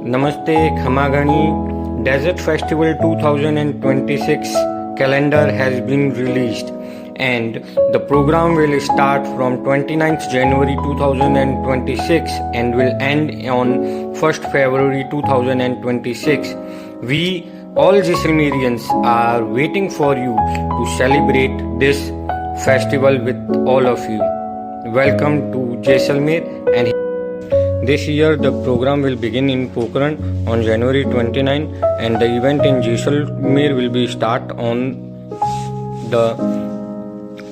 Namaste Khamagani. Desert Festival 2026 calendar has been released and the program will start from 29th January 2026 and will end on 1st February 2026. We all Jaisalmerians are waiting for you to celebrate this festival with all of you. Welcome to Jaisalmer, and this year the program will begin in Pokhran on January 29 and the event in Jaisalmer will be start on the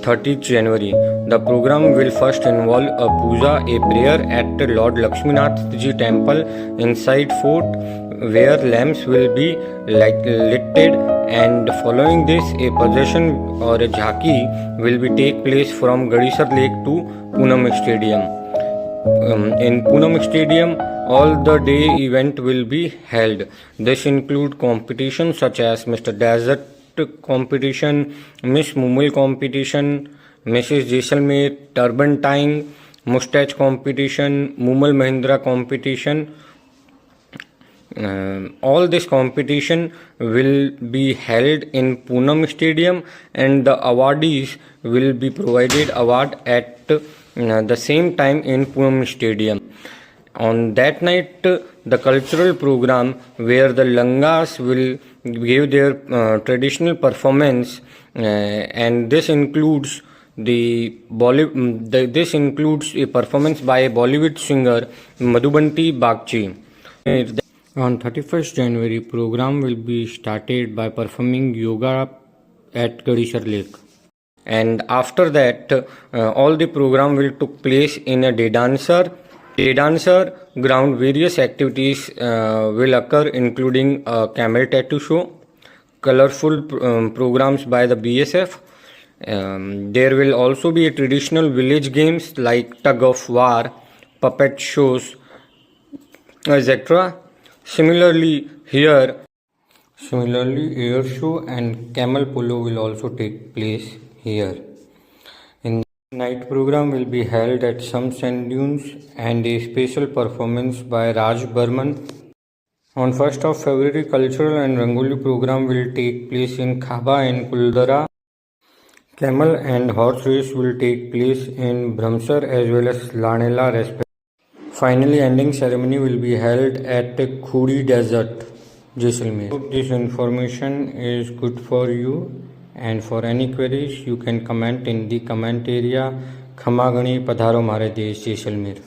30th January. The program will first involve a puja, a prayer at Lord Lakshminath Ji temple inside fort where lamps will be lighted, and following this a procession or a jhaki will be take place from Gadisar Lake to Poonam Stadium. In Poonam Stadium, all the day event will be held. This include competitions such as Mr. Desert competition, Miss Mumul competition, Mrs. Jaisalmer turban tying, mustache competition, Mumal Mahindra competition. All this competition will be held in Poonam Stadium, and the awardees will be provided award at the same time in Poonam Stadium. On that night, the cultural program where the Langas will give their traditional performance, and this includes a performance by a Bollywood singer Madhubanti Bagchi. On 31st January, program will be started by performing yoga at Gadisar Lake. And after that, all the program will took place in a day dancer ground. Various activities will occur, including a camel tattoo show, colorful programs by the BSF. There will also be a traditional village games like tug of war, puppet shows, etc. Similarly, air show and camel polo will also take place here. In the night program will be held at some sand dunes and a special performance by Raj Burman. On 1st of February, cultural and Rangoli program will take place in Khaba and Kuldara. Camel and horse race will take place in Bramsar as well as Lanela respectively. Finally, ending ceremony will be held at Khuri Desert, Jaisalmer. Hope this information is good for you, and for any queries you can comment in the comment area. Khamagani Padharo Mare Desh, Jaisalmer.